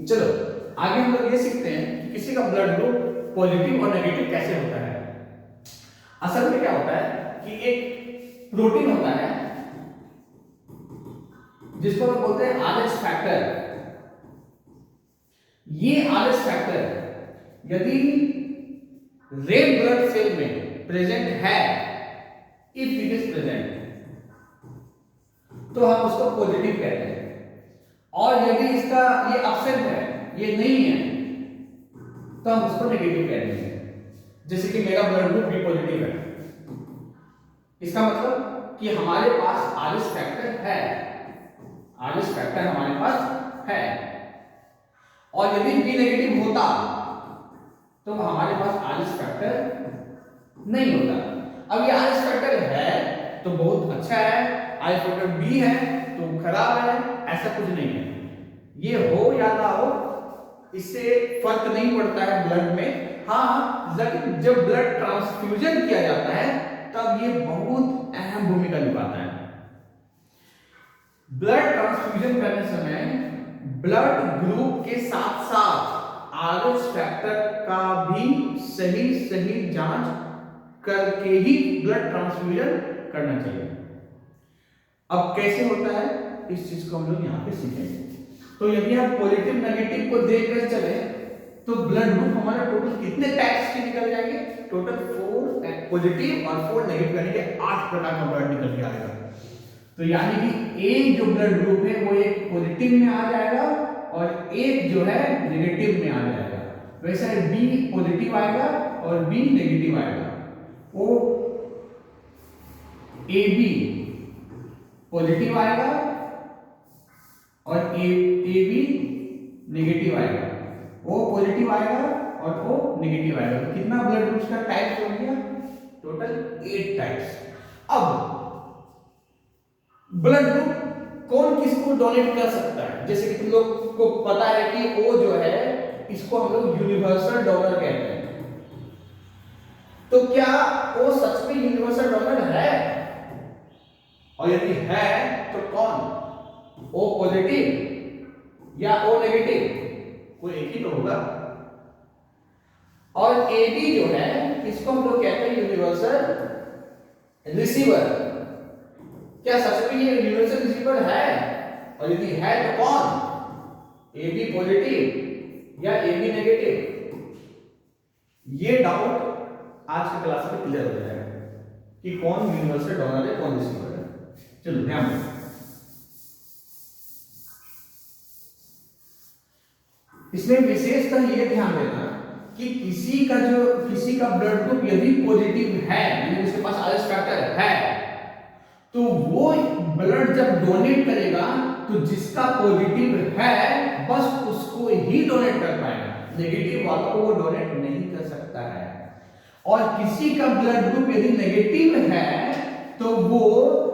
चलो आगे हम लोग ये सीखते हैं कि किसी का ब्लड ग्रुप पॉजिटिव और नेगेटिव कैसे होता है। असल में क्या होता है कि एक प्रोटीन होता है जिसको हम बोलते हैं आरएच फैक्टर। ये आरएच फैक्टर यदि रेड ब्लड सेल में प्रेजेंट है, इफ इट इज प्रेजेंट, तो हम उसको पॉजिटिव कहते हैं। और यदि इसका ये एब्सेंट है, ये नहीं है, तो हम उसको नेगेटिव कहते हैं। जैसे कि मेरा ब्लड ग्रुप बी पॉजिटिव है, इसका मतलब कि हमारे पास आरएच फैक्टर है, आरएच फैक्टर हमारे पास है। और यदि बी नेगेटिव होता तो हमारे पास आरएच फैक्टर नहीं होता। अब ये आरएच फैक्टर है तो बहुत अच्छा है, आरएच फैक्टर बी है तो खराब है, ऐसा कुछ नहीं है। ये हो या ना हो इससे फर्क नहीं पड़ता है ब्लड में। हाँ, लेकिन जब ब्लड ट्रांसफ्यूजन किया जाता है तब ये बहुत अहम भूमिका निभाता है। ब्लड ट्रांसफ्यूजन करने समय ब्लड ग्रुप के साथ साथ आरएच फैक्टर का भी सही जांच करके ही ब्लड ट्रांसफ्यूजन करना चाहिए। अब कैसे होता है इस चीज को हम लोग यहाँ पे सीखेंगे। तो यदि हम पॉजिटिव नेगेटिव को देखकर चले तो ब्लड ग्रुप हमारे टोटल कितने टाइप्स के निकल जाएंगे? टोटल 4 पॉजिटिव और 4 नेगेटिव यानी कि 8 प्रकार का ब्लड निकल के आएगा। तो यानी कि एक जो ब्लड ग्रुप है वो एक पॉजिटिव में आ जाएगा और एक जो है नेगेटिव में आ जाएगा। वैसा है बी पॉजिटिव आएगा और बी नेगेटिव आएगा। ओ ए बी पॉजिटिव आएगा और ए बी नेगेटिव आएगा। ओ पॉजिटिव आएगा और ओ नेगेटिव आएगा। तो कितना ब्लड ग्रुप्स का टाइप्स हो गया? Total 8 types. अब ब्लड ग्रुप कौन किसको डोनेट कर सकता है? जैसे कि तुम लोग को पता है कि ओ जो है इसको हम लोग यूनिवर्सल डोनर कहते हैं। तो क्या ओ सच में यूनिवर्सल डोनर है? और यदि है तो कौन? ओ पॉजिटिव या ओ नेगेटिव? कोई एक ही तो होगा। और ए बी जो है इसको हम लोग कहते हैं यूनिवर्सल रिसीवर। क्या सच में ये यूनिवर्सल रिसीवर है? और यदि है तो कौन? ए बी पॉजिटिव या ए बी नेगेटिव? ये डाउट आज के क्लास में क्लियर हो जाएगा कि कौन यूनिवर्सल डोनर है, कौन रिसीवर है। चलो ध्यान दो। इसमें विशेषतः ये ध्यान देना कि किसी का ब्लड ग्रुप यदि पॉजिटिव है, यानी उसके पास आरएच फैक्टर है, तो वो ब्लड जब डोनेट करेगा तो जिसका पॉजिटिव है बस उसको ही डोनेट कर पाएगा, नेगेटिव वालों को वो डोनेट नहीं कर सकता है। और किसी का ब्लड ग्रुप यदि नेगेटिव है तो वो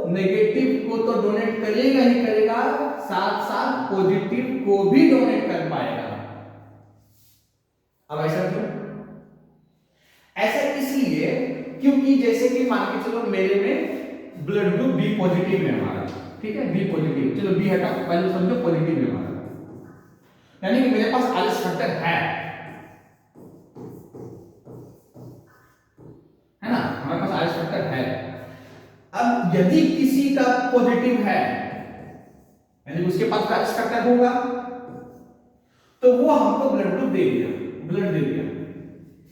नेगेटिव को तो डोनेट करेगा ही करेगा, साथ साथ पॉजिटिव को भी डोनेट कर पाएगा। अब ऐसा क्यों? ऐसा इसलिए क्योंकि जैसे कि मान के चलो मेरे में ब्लड ग्रुप बी पॉजिटिव है हमारा, ठीक है, बी पॉजिटिव, चलो बी हटा, पहले समझो पॉजिटिव है हमारा, यानी कि मेरे पास आरएच फैक्टर है ना, हमारे पास आरएच फैक्टर है। अब यदि किसी का पॉजिटिव है यानी उसके पास आरएच फैक्टर होगा तो वो हमको ब्लड ग्रुप दे दिया, ब्लड दे दिया,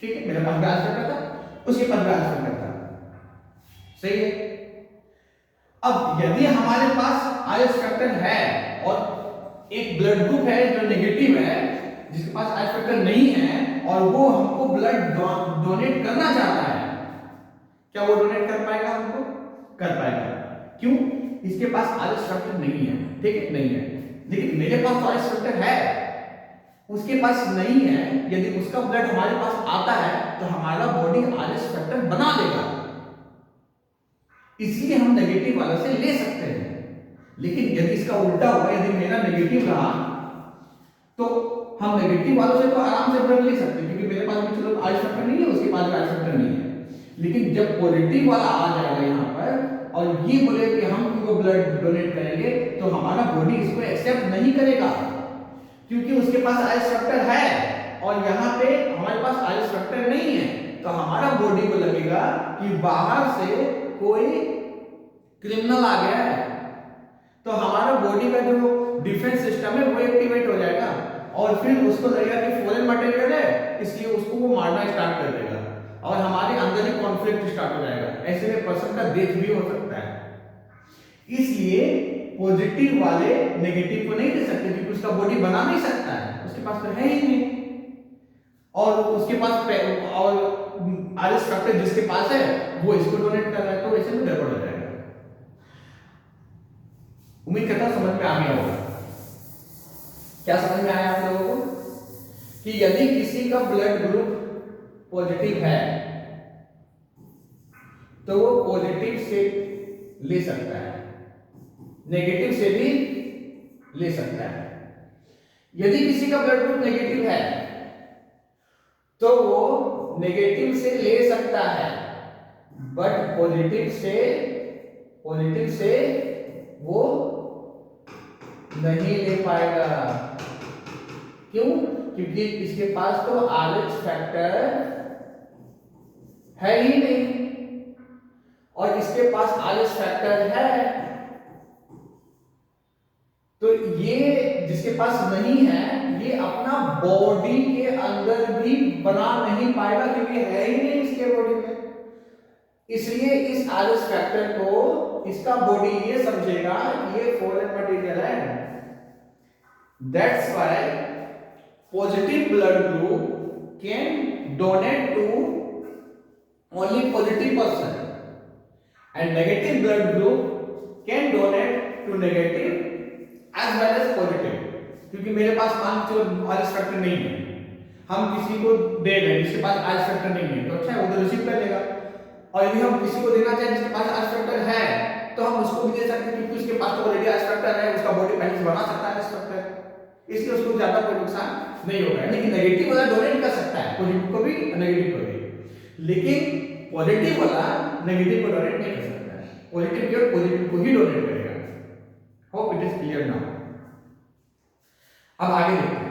ठीक है, मेरे पास आरएच फैक्टर था, उसके पास आरएच फैक्टर था, सही है। अब यदि हमारे पास आरएच फैक्टर है और एक ब्लड ग्रुप है जो नेगेटिव है, जिसके पास आरएच फैक्टर नहीं है और वो हमको ब्लड डोनेट करना चाहता है, क्या वो डोनेट कर पाएगा? हमको कर पाएगा। क्यों? इसके पास आरएच फैक्टर नहीं है, ठीक है, नहीं है। लेकिन मेरे पास तो आरएच फैक्टर है, उसके पास नहीं है। यदि उसका ब्लड हमारे पास आता है तो हमारा बॉडी आरएच फैक्टर बना देगा, इसलिए हम नेगेटिव वाला से ले सकते हैं। लेकिन यदि इसका उल्टा हुआ, यदि मेरा नेगेटिव रहा तो हम नेगेटिव वालों से तो आराम से ब्लड ले सकते हैं, क्योंकि मेरे पास भी चलो आरएच फैक्टर नहीं है, उसके पास भी आरएच फैक्टर नहीं है। लेकिन जब पॉजिटिव वाला आ जाएगा यहाँ पर और ये बोले कि हम उनको ब्लड डोनेट करेंगे तो हमारा बॉडी इसको एक्सेप्ट नहीं करेगा। क्योंकि उसके पास आई स्ट्रक्चर है और यहाँ पे हमारे पास आई स्ट्रक्चर नहीं है, तो हमारा बॉडी को लगेगा कि बाहर से कोई क्रिमिनल आ गया है, तो हमारा बॉडी का जो डिफेंस सिस्टम है वो एक्टिवेट हो जाएगा और फिर उसको लगेगा कि फॉरेन मटेरियल है, इसलिए उसको वो मारना स्टार्ट कर देगा और हमारे अंदर ही कॉन्फ्लिक्ट स्टार्ट हो जाएगा। ऐसे में पर्सन का डेथ भी हो सकता है। इसलिए पॉजिटिव वाले नेगेटिव को नहीं दे सकते क्योंकि उसका बॉडी बना नहीं सकता है, उसके पास तो है ही नहीं, और उसके पास और आर स्ट्रक्चर जिसके पास है वो इसको डोनेट कर रहा है, तो ऐसे में गड़बड़ हो जाएगा। उम्मीद करता हूं समझ में आ गया होगा। क्या समझ में आया आप लोगों को कि यदि किसी का ब्लड ग्रुप पॉजिटिव है तो वो पॉजिटिव से ले सकता है, नेगेटिव से भी ले सकता है। यदि किसी का ब्लड ग्रुप नेगेटिव है तो वो नेगेटिव से ले सकता है, बट पॉजिटिव से वो नहीं ले पाएगा। क्यों? क्योंकि इसके पास तो RH फैक्टर है ही नहीं और इसके पास RH फैक्टर है, तो ये जिसके पास नहीं है ये अपना बॉडी के अंदर भी बना नहीं पाएगा क्योंकि है ही नहीं इसके बॉडी में। इसलिए इस RH फैक्टर को इसका बॉडी ये समझेगा ये फॉरेन मटेरियल है। That's why positive blood group can donate to only positive person and negative blood group can donate to negative as well as positive. क्योंकि मेरे पास आर स्ट्रक्चर नहीं है, हम किसी को दे रहे हैं जिसके पास आर स्ट्रक्चर नहीं है तो अच्छा है वो तो रिसीव कर लेगा, और यदि हम किसी को देना चाहें जिसके पास आर स्ट्रक्चर है तो हम उसको भी दे सकते हैं क्योंकि उसके पास तो ऑलरेडी आर स्ट्रक्चर है, उसका बॉडी पहले से बना सकता है स्ट्रक्चर, इसलिए उसको ज्यादा कोई नुकसान नहीं होगा। लेकिन नेगेटिव वाला डोनेट कर सकता है, पॉजिटिव को भी नेगेटिव को भी, लेकिन पॉजिटिव वाला नेगेटिव को डोनेट नहीं कर सकता है, पॉजिटिव केवल पॉजिटिव को ही डोनेट करेगा। Hope it is clear now. अब आगे देखते हैं।